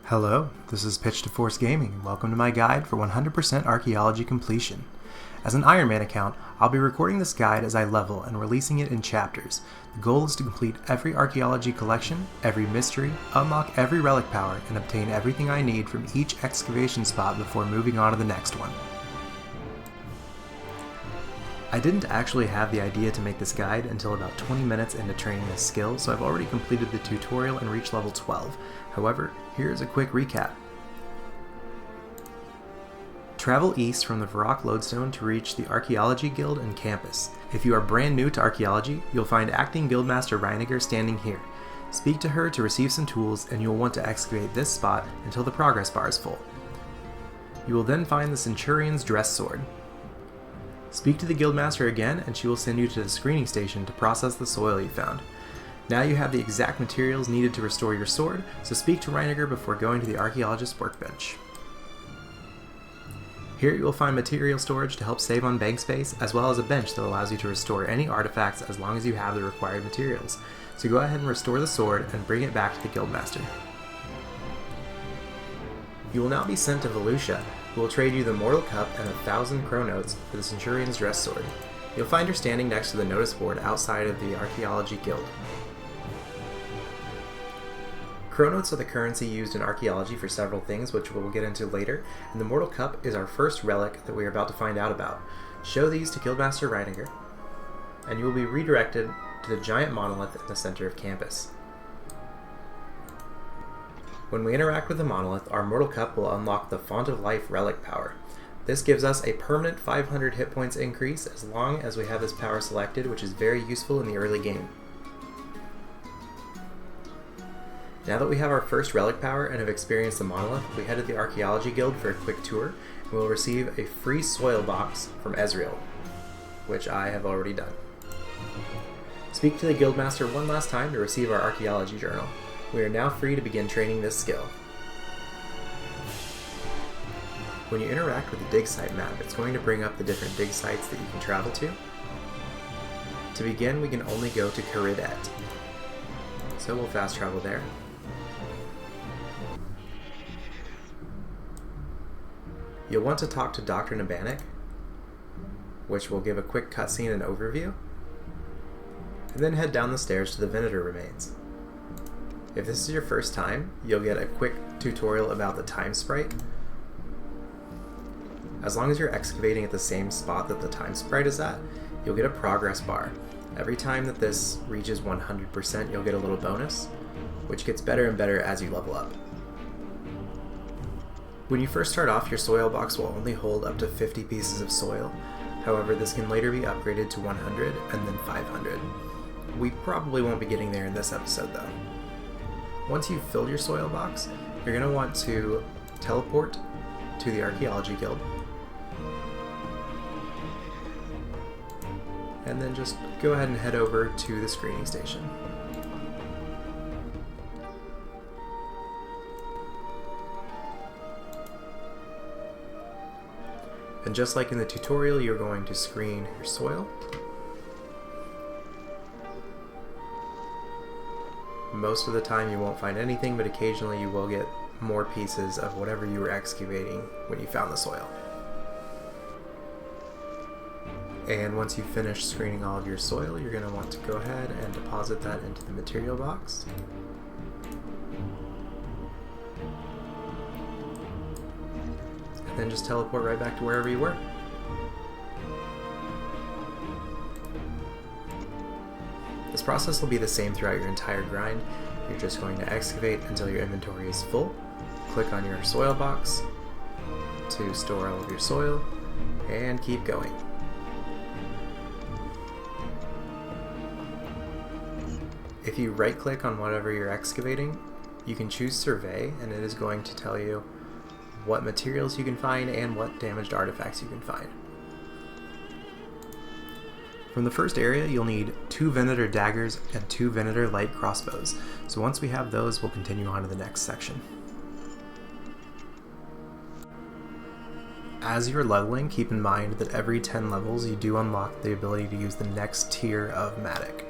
Hello, this is Pitch to Force Gaming, and welcome to my guide for 100% Archaeology completion. As an Ironman account, I'll be recording this guide as I level and releasing it in chapters. The goal is to complete every Archaeology collection, every mystery, unlock every relic power, and obtain everything I need from each excavation spot before moving on to the next one. I didn't actually have the idea to make this guide until about 20 minutes into training this skill, so I've already completed the tutorial and reached level 12. However, here's a quick recap. Travel east from the Varrock Lodestone to reach the Archaeology Guild and campus. If you are brand new to Archaeology, you'll find Acting Guildmaster Reiniger standing here. Speak to her to receive some tools, and you'll want to excavate this spot until the progress bar is full. You will then find the Centurion's Dress Sword. Speak to the Guildmaster again, and she will send you to the screening station to process the soil you found. Now you have the exact materials needed to restore your sword, so speak to Reiniger before going to the Archaeologist's workbench. Here you will find material storage to help save on bank space, as well as a bench that allows you to restore any artifacts as long as you have the required materials. So go ahead and restore the sword and bring it back to the Guildmaster. You will now be sent to Volusia, who will trade you the Mortal Cup and 1,000 Chronotes for the Centurion's Dress Sword. You'll find her standing next to the notice board outside of the Archaeology Guild. Chronotes are the currency used in Archaeology for several things, which we'll get into later, and the Mortal Cup is our first relic that we are about to find out about. Show these to Guildmaster Reiniger, and you will be redirected to the giant monolith in the center of campus. When we interact with the monolith, our Mortal Cup will unlock the Font of Life relic power. This gives us a permanent 500 hit points increase as long as we have this power selected, which is very useful in the early game. Now that we have our first relic power and have experienced the monolith, we head to the Archaeology Guild for a quick tour, and we'll receive a free soil box from Ezreal, which I have already done. Speak to the Guildmaster one last time to receive our Archaeology journal. We are now free to begin training this skill. When you interact with the dig site map, it's going to bring up the different dig sites that you can travel to. To begin, we can only go to Caridet, so we'll fast travel there. You'll want to talk to Dr. Nabanik, which will give a quick cutscene and overview, and then head down the stairs to the Venator remains. If this is your first time, you'll get a quick tutorial about the time sprite. As long as you're excavating at the same spot that the time sprite is at, you'll get a progress bar. Every time that this reaches 100%, you'll get a little bonus, which gets better and better as you level up. When you first start off, your soil box will only hold up to 50 pieces of soil. However, this can later be upgraded to 100 and then 500. We probably won't be getting there in this episode though. Once you've filled your soil box, you're going to want to teleport to the Archaeology Guild, and then just go ahead and head over to the screening station. And just like in the tutorial, you're going to screen your soil. Most of the time you won't find anything, but occasionally you will get more pieces of whatever you were excavating when you found the soil. And once you finish screening all of your soil, you're going to want to go ahead and deposit that into the material box. And then just teleport right back to wherever you were. This process will be the same throughout your entire grind. You're just going to excavate until your inventory is full. Click on your soil box to store all of your soil, and keep going. If you right-click on whatever you're excavating, you can choose Survey, and it is going to tell you what materials you can find and what damaged artifacts you can find. From the first area, you'll need 2 Venator daggers and 2 Venator light crossbows. So once we have those, we'll continue on to the next section. As you're leveling, keep in mind that every 10 levels you do unlock the ability to use the next tier of Matic.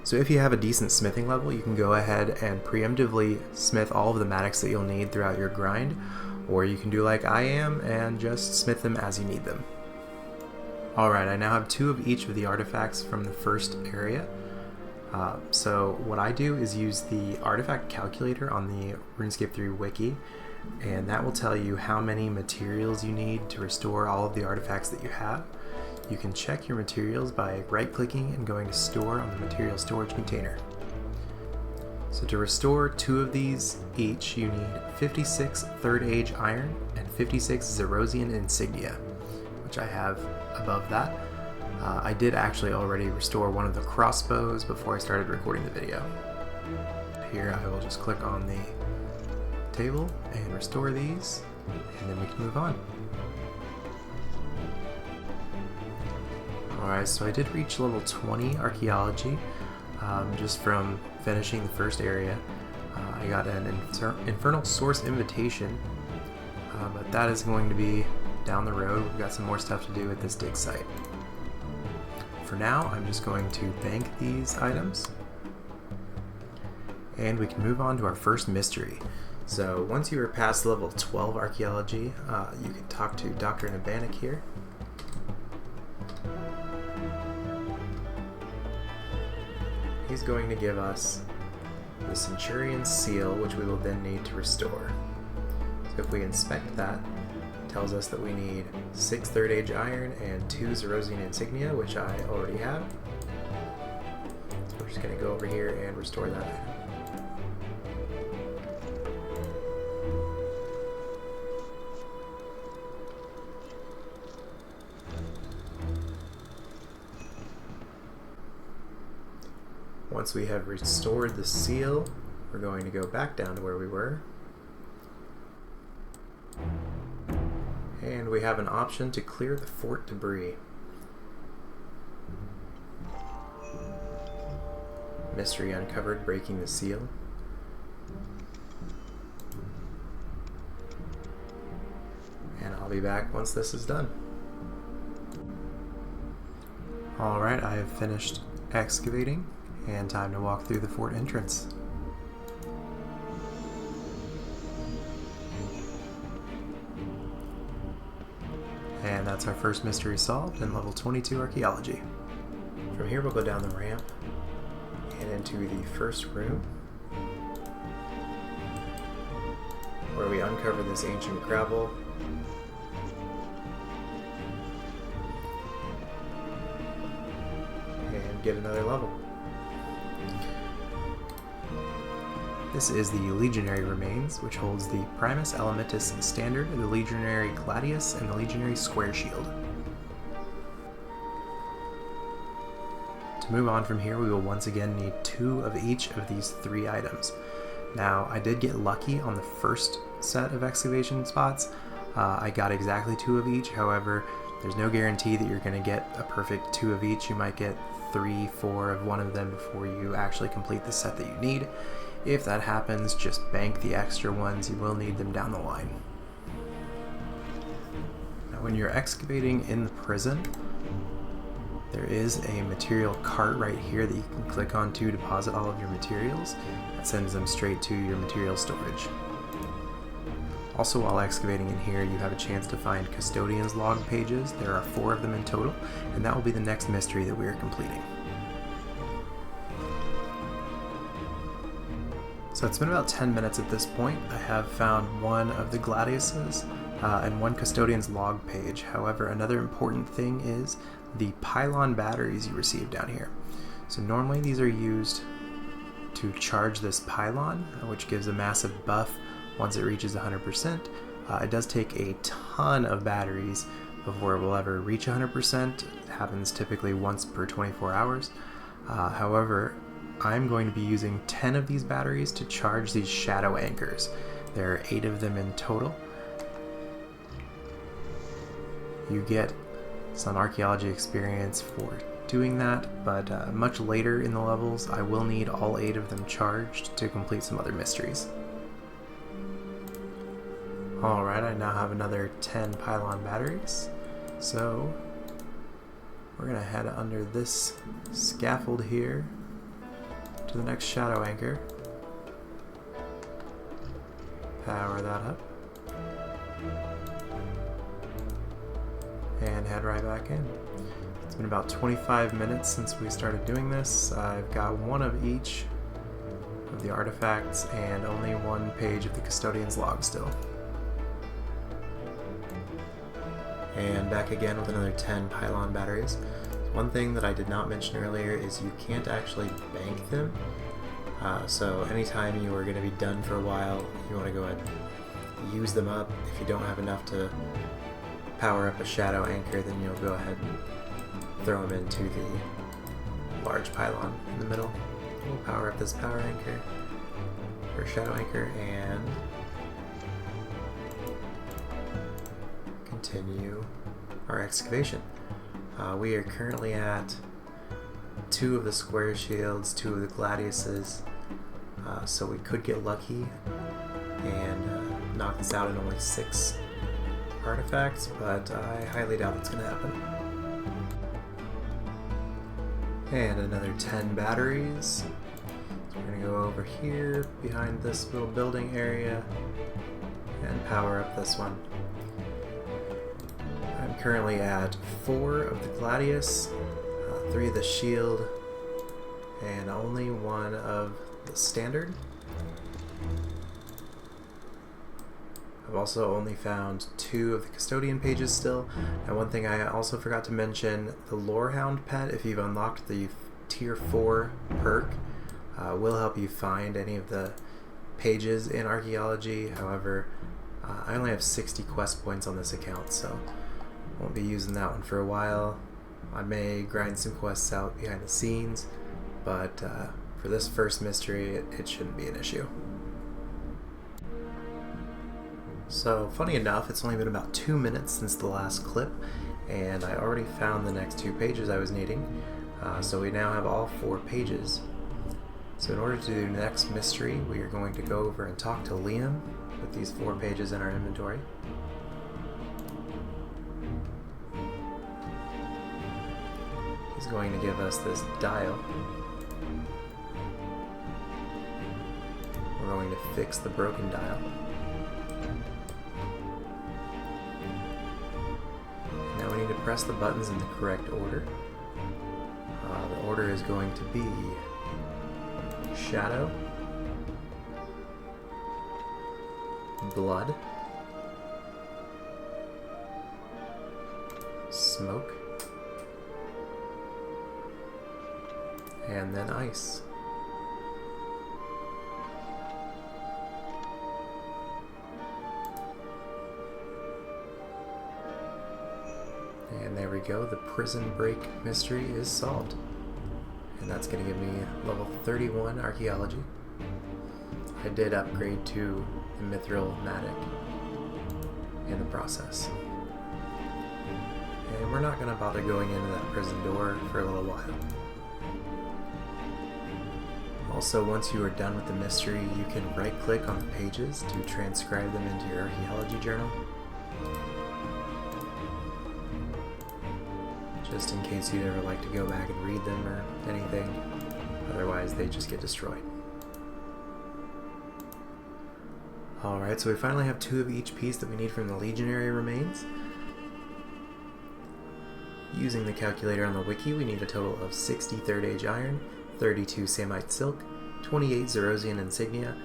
So if you have a decent smithing level, you can go ahead and preemptively smith all of the matics that you'll need throughout your grind, or you can do like I am and just smith them as you need them. Alright, I now have 2 of each of the artifacts from the first area. So what I do is use the artifact calculator on the RuneScape 3 wiki, and that will tell you how many materials you need to restore all of the artifacts that you have. You can check your materials by right-clicking and going to Store on the material storage container. So to restore 2 of these each, you need 56 Third Age Iron and 56 Zerosian Insignia, which I have above that. I did actually already restore one of the crossbows before I started recording the video. Here I will just click on the table and restore these, and then we can move on. Alright, so I did reach level 20 Archaeology just from finishing the first area. I got an Infernal Source Invitation, but that is going to be down the road. We've got some more stuff to do at this dig site. For now, I'm just going to bank these items, and we can move on to our first mystery. So once you are past level 12 Archaeology, you can talk to Dr. Nabanik here. He's going to give us the Centurion's Seal, which we will then need to restore. So if we inspect that, it tells us that we need 6 Third Age Iron and 2 Zerosian Insignia, which I already have. So we're just going to go over here and restore that item. Once we have restored the seal, we're going to go back down to where we were. And we have an option to clear the fort debris. Mystery uncovered, breaking the seal. And I'll be back once this is done. Alright, I have finished excavating, and time to walk through the fort entrance. And that's our first mystery solved in level 22 Archaeology. From here we'll go down the ramp and into the first room, where we uncover this ancient gravel. And get another level. This is the Legionary Remains, which holds the Primus Elementus Standard, the Legionary Gladius, and the Legionary Square Shield. To move on from here, we will once again need 2 of each of these 3 items. Now, I did get lucky on the first set of excavation spots. I got exactly 2 of each, however, there's no guarantee that you're going to get a perfect 2 of each. You might get 3, 4 of one of them before you actually complete the set that you need. If that happens, just bank the extra ones. You will need them down the line. Now, when you're excavating in the prison, there is a material cart right here that you can click on to deposit all of your materials. That sends them straight to your material storage. Also, while excavating in here, you have a chance to find Custodian's log pages. There are 4 of them in total, and that will be the next mystery that we are completing. So it's been about 10 minutes at this point. I have found 1 of the Gladiuses and 1 Custodian's log page. However, another important thing is the pylon batteries you receive down here. So normally these are used to charge this pylon, which gives a massive buff once it reaches 100%. It does take a ton of batteries before it will ever reach 100%. It happens typically once per 24 hours. However, I'm going to be using 10 of these batteries to charge these shadow anchors. There are 8 of them in total. You get some archaeology experience for doing that, but much later in the levels I will need all 8 of them charged to complete some other mysteries. Alright, I now have another 10 pylon batteries, so we're going to head under this scaffold here to the next shadow anchor. Power that up. And head right back in. It's been about 25 minutes since we started doing this. I've got one of each of the artifacts and only one page of the custodian's log still. And back again with another 10 pylon batteries. One thing that I did not mention earlier is you can't actually bank them. So anytime you are going to be done for a while, you want to go ahead and use them up. If you don't have enough to power up a shadow anchor, then you'll go ahead and throw them into the large pylon in the middle. We'll power up this power anchor, or shadow anchor, and continue our excavation. We are currently at 2 of the square shields, 2 of the gladiuses, so we could get lucky and knock this out in only 6 artifacts, but I highly doubt that's going to happen. And another 10 batteries. So we're going to go over here behind this little building area and power up this one. I'm currently at 4 of the gladius, 3 of the shield, and only 1 of the standard. I've also only found 2 of the custodian pages still, and one thing I also forgot to mention, the Lorehound pet, if you've unlocked the tier 4 perk, will help you find any of the pages in Archaeology. However, I only have 60 quest points on this account, so won't be using that one for a while. I may grind some quests out behind the scenes, but for this first mystery, it shouldn't be an issue. So, funny enough, it's only been about 2 minutes since the last clip, and I already found the next 2 pages I was needing, so we now have all 4 pages. So in order to do the next mystery, we are going to go over and talk to Liam with these 4 pages in our inventory. He's going to give us this dial. We're going to fix the broken dial. Now we need to press the buttons in the correct order. The order is going to be Shadow, Blood, Smoke, and then Ice. And there we go, the prison break mystery is solved. And that's going to give me level 31 Archaeology. I did upgrade to the Mithril Matic in the process. And we're not going to bother going into that prison door for a little while. Also, once you are done with the mystery, you can right-click on the pages to transcribe them into your Archaeology journal. Just in case you'd ever like to go back and read them or anything. Otherwise, they just get destroyed. Alright, so we finally have 2 of each piece that we need from the Legionary remains. Using the calculator on the wiki, we need a total of 60 3rd Age iron, 32 Samite silk, 28 Zerosian insignia,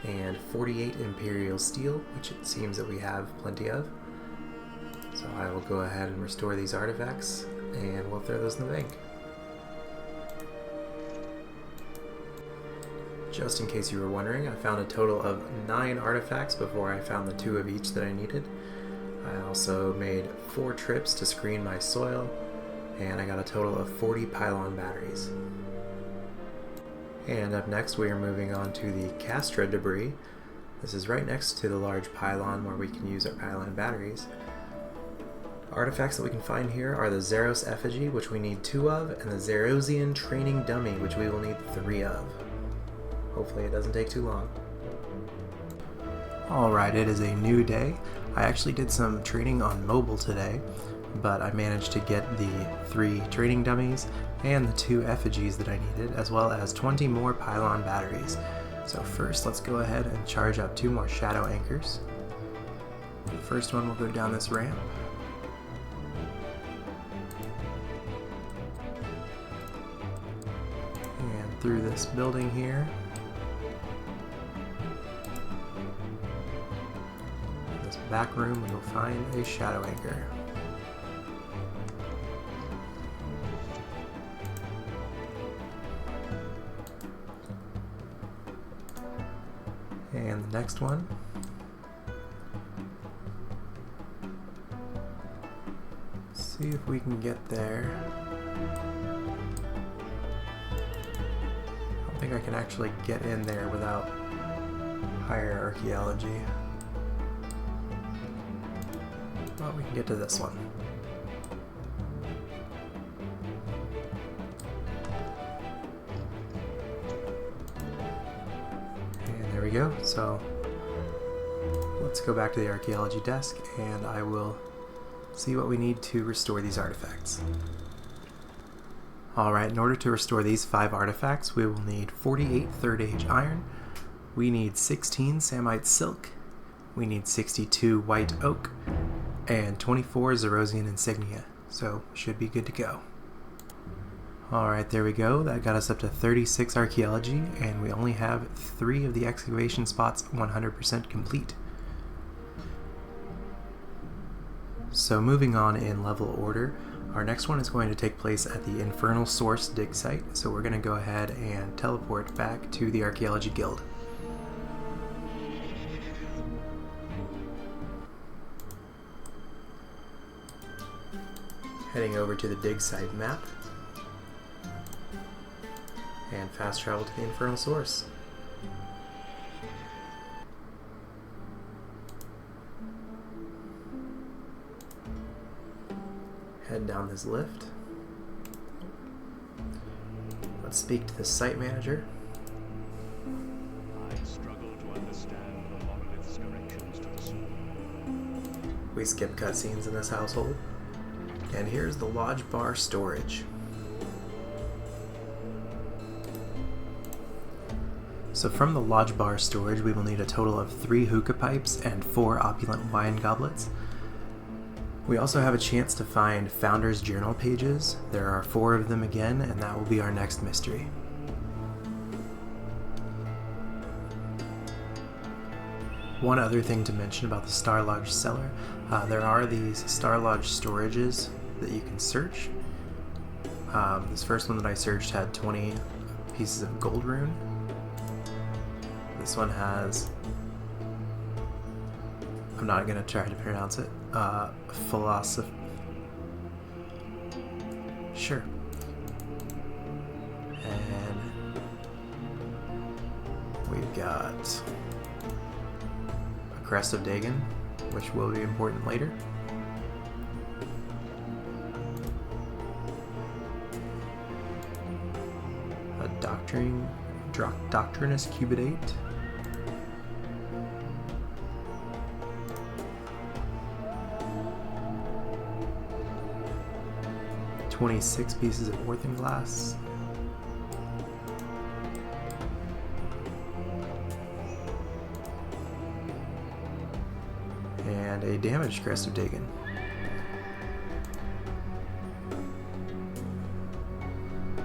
and 48 Imperial steel, which it seems that we have plenty of. So I will go ahead and restore these artifacts, and we'll throw those in the bank. Just in case you were wondering, I found a total of 9 artifacts before I found the 2 of each that I needed. I also made 4 trips to screen my soil, and I got a total of 40 pylon batteries. And up next we are moving on to the Castra debris. This is right next to the large pylon where we can use our pylon batteries. Artifacts that we can find here are the Zeros effigy, which we need 2 of, and the Zerosian training dummy, which we will need 3 of. Hopefully it doesn't take too long. Alright, it is a new day. I actually did some training on mobile today. but I managed to get the 3 training dummies and the 2 effigies that I needed, as well as 20 more pylon batteries. So first, let's go ahead and charge up 2 more shadow anchors. The first one will go down this ramp. And through this building here. This back room, we will find a shadow anchor. And the next one. See if we can get there. I don't think I can actually get in there without higher archaeology. Well, we can get to this one. And there we go. So let's go back to the archaeology desk and I will see what we need to restore these artifacts. Alright, in order to restore these 5 artifacts, we will need 48 3rd Age iron, we need 16 Samite silk, we need 62 white oak, and 24 Zerosian insignia, so should be good to go. Alright, there we go. That got us up to 36 archaeology, and we only have 3 of the excavation spots 100% complete. So moving on in level order, our next one is going to take place at the Infernal Source dig site, so we're going to go ahead and teleport back to the Archaeology Guild. Heading over to the dig site map, and fast travel to the Infernal Source. Head down this lift. Let's speak to the site manager. I struggle to understand the monolith's directions to the sea. We skip cutscenes in this household. And here's the Lodge Bar storage. So from the Lodge Bar storage, we will need a total of 3 hookah pipes and 4 opulent wine goblets. We also have a chance to find Founder's Journal pages. There are 4 of them again, and that will be our next mystery. One other thing to mention about the Star Lodge cellar, there are these Star Lodge storages that you can search. This first one that I searched had 20 pieces of gold rune. This one has, I'm not going to try to pronounce it, philosophy. Sure. And we've got a Crest of Dagon, which will be important later. A Doctrinus Cubidate. 26 pieces of Orthinglass. And a damaged Crest of Dagon.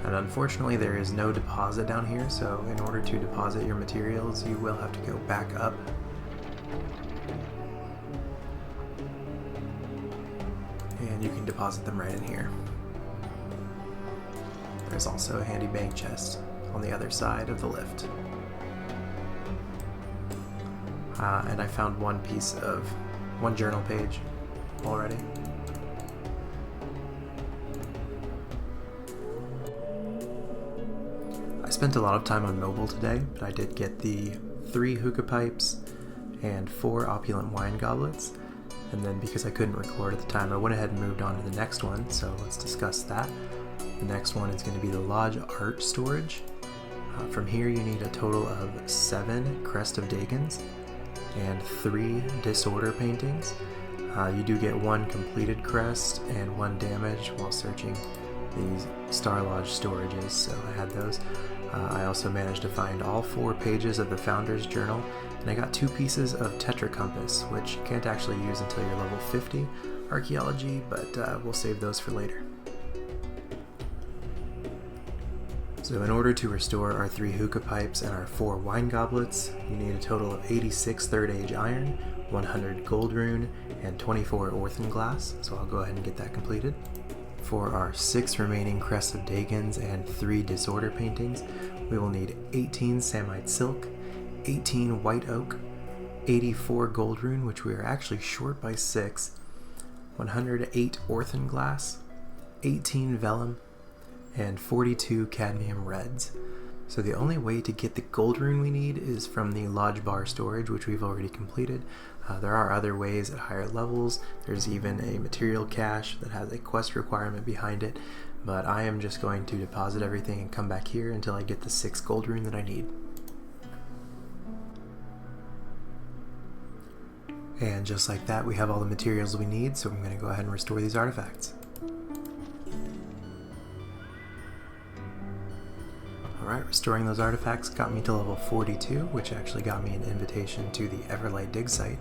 And unfortunately there is no deposit down here, so in order to deposit your materials you will have to go back up. And you can deposit them right in here. There's also a handy bank chest on the other side of the lift. And I found one journal page already. I spent a lot of time on mobile today, but I did get the 3 hookah pipes and 4 opulent wine goblets. And then because I couldn't record at the time, I went ahead and moved on to the next one, so let's discuss that. The next one is going to be the Lodge Art Storage. From here you need a total of 7 Crest of Dagons and 3 Disorder paintings. You do get one completed crest and one damage while searching these Star Lodge storages, so I had those. I also managed to find all 4 pages of the Founder's Journal, and I got 2 pieces of Tetra Compass, which you can't actually use until you're level 50 Archaeology, but we'll save those for later. So in order to restore our 3 hookah pipes and our 4 wine goblets, you need a total of 86 Third Age iron, 100 gold rune, and 24 orphan glass, so I'll go ahead and get that completed. For our 6 remaining Crest of Dagons and 3 disorder paintings, we will need 18 Samite silk, 18 white oak, 84 gold rune, which we are actually short by 6, 108 orphan glass, 18 vellum, and 42 cadmium reds. So the only way to get the gold rune we need is from the Lodge Bar storage, which we've already completed. There are other ways at higher levels. There's even a material cache that has a quest requirement behind it, but I am just going to deposit everything and come back here until I get the 6 gold rune that I need. And just like that, we have all the materials we need, so I'm going to go ahead and restore these artifacts. Alright, restoring those artifacts got me to level 42, which actually got me an invitation to the Everlight dig site.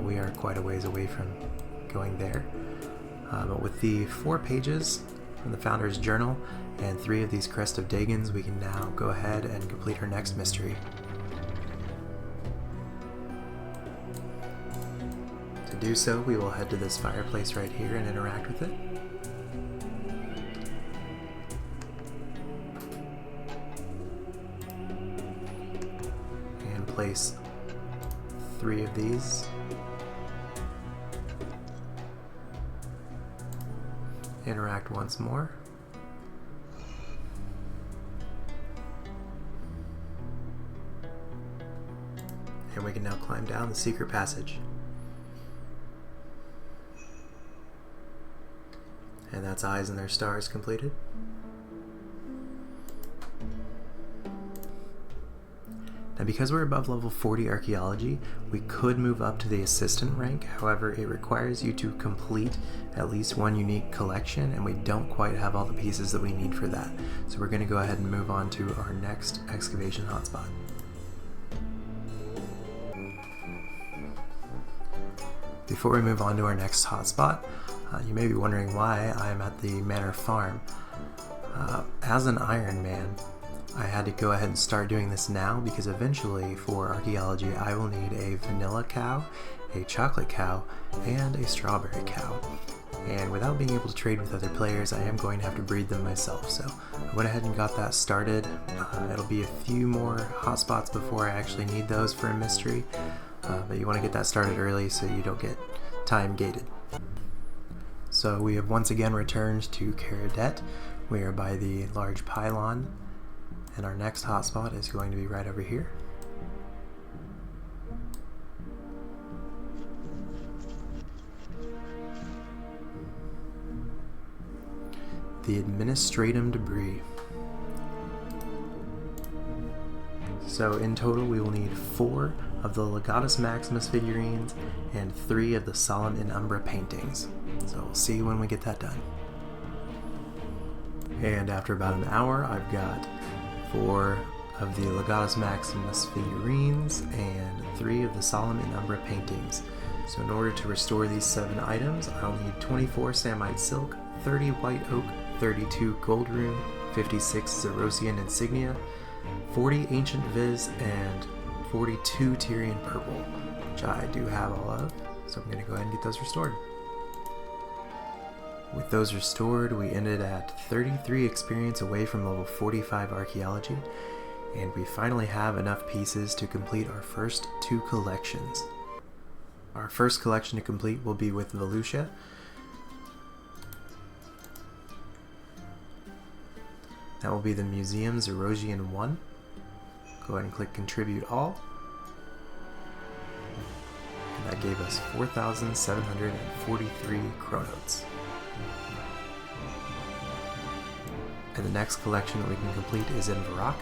We are quite a ways away from going there. But with the 4 pages from the Founder's Journal and 3 of these Crest of Dagons, we can now go ahead and complete her next mystery. To do so, we will head to this fireplace right here and interact with it. Place 3 of these. Interact once more. And we can now climb down the secret passage. And that's Eyes and Their Stars completed. Now because we're above level 40 Archaeology, we could move up to the assistant rank. However, it requires you to complete at least 1 unique collection, and we don't quite have all the pieces that we need for that. So we're going to go ahead and move on to our next excavation hotspot. Before we move on to our next hotspot, you may be wondering why I'm at the Manor Farm. As an Ironman, I had to go ahead and start doing this now because eventually for Archaeology I will need a vanilla cow, a chocolate cow, and a strawberry cow. And without being able to trade with other players, I am going to have to breed them myself. So I went ahead and got that started. It'll be a few more hotspots before I actually need those for a mystery. But you want to get that started early so you don't get time gated. So we have once again returned to Caradet. We are by the large pylon. And our next hotspot is going to be right over here. The Administratum Debris. So in total we will need 4 of the Legatus Maximus figurines and 3 of the Solemn in Umbra paintings. So we'll see when we get that done. And after about an hour, I've got 4 of the Legatus Maximus figurines and 3 of the Solemn in Umbra paintings. So in order to restore these 7 items, I'll need 24 Samite silk, 30 white oak, 32 gold rune, 56 Zerosian insignia, 40 ancient viz, and 42 Tyrian purple, which I do have all of, so I'm going to go ahead and get those restored. With those restored, we ended at 33 experience away from level 45 Archaeology, and we finally have enough pieces to complete our first 2 collections. Our first collection to complete will be with Volusia. That will be the Museum Zerosian 1. Go ahead and click Contribute All. And that gave us 4,743 chronotes. And the next collection that we can complete is in Varrock.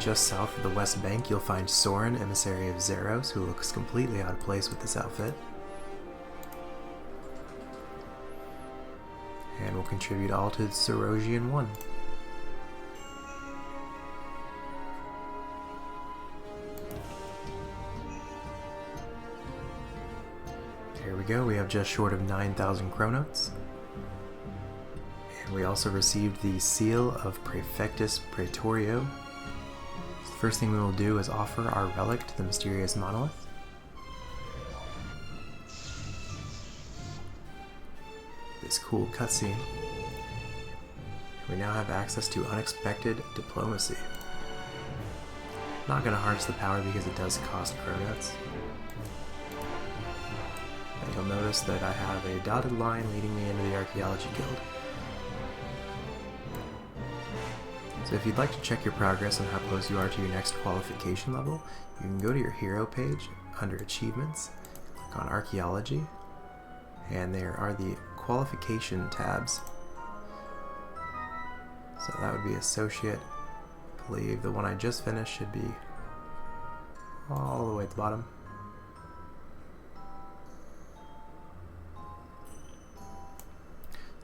Just south of the west bank, you'll find Soren, emissary of Zeros, who looks completely out of place with this outfit. And will contribute all to Zerosian 1. Here we go, we have just short of 9,000 chronotes. And we also received the Seal of Praefectus Praetorio. So the first thing we will do is offer our relic to the mysterious monolith. This cool cutscene. We now have access to unexpected diplomacy. I'm not going to harness the power because it does cost chronotes. And you'll notice that I have a dotted line leading me into the Archaeology Guild. So if you'd like to check your progress on how close you are to your next qualification level, you can go to your hero page under Achievements, click on Archaeology, and there are the qualification tabs. So that would be Associate. I believe the one I just finished should be all the way at the bottom.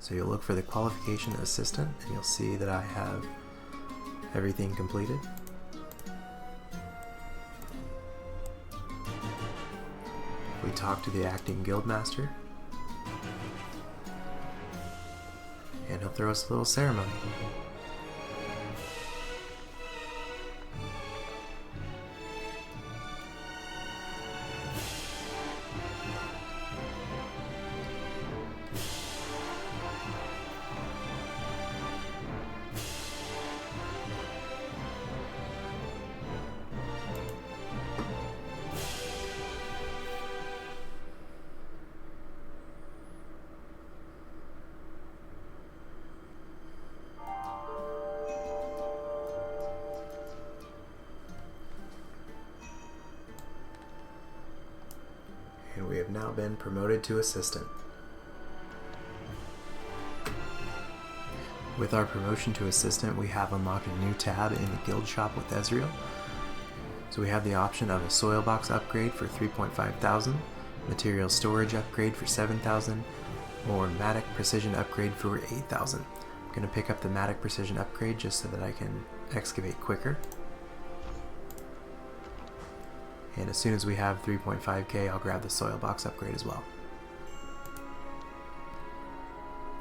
So you'll look for the Qualification Assistant and you'll see that I have everything completed. We talk to the Acting Guildmaster and he'll throw us a little ceremony. And we have now been promoted to Assistant. With our promotion to Assistant, we have unlocked a new tab in the Guild Shop with Ezreal. So we have the option of a Soil Box upgrade for 3.5 thousand, Material Storage upgrade for 7,000, or Matic Precision upgrade for 8,000. I'm going to pick up the Matic Precision upgrade just so that I can excavate quicker. And as soon as we have 3.5k, I'll grab the Soil Box upgrade as well.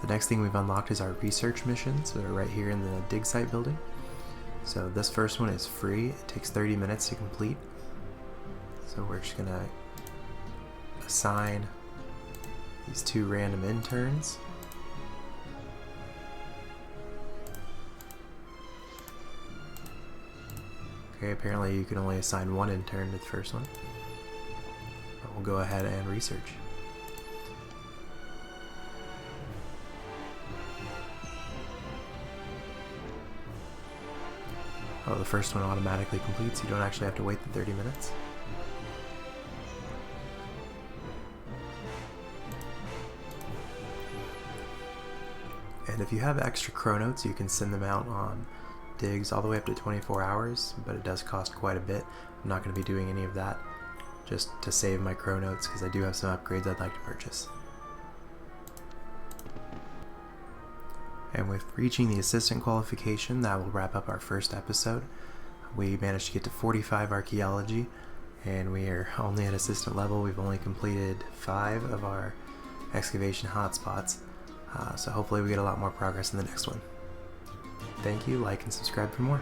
The next thing we've unlocked is our research missions that are right here in the dig site building. So this first one is free. It takes 30 minutes to complete. So we're just going to assign these 2 random interns. Okay, apparently you can only assign 1 intern to the first one. But we'll go ahead and research. Oh, the first one automatically completes. You don't actually have to wait the 30 minutes. And if you have extra chronotes, you can send them out on digs all the way up to 24 hours, but it does cost quite a bit. I'm not going to be doing any of that, just to save my chronotes because I do have some upgrades I'd like to purchase. And with reaching the assistant qualification, that will wrap up our first episode. We managed to get to 45 archaeology, and we are only at assistant level. We've only completed 5 of our excavation hotspots, so hopefully we get a lot more progress in the next one. Thank you, like and subscribe for more.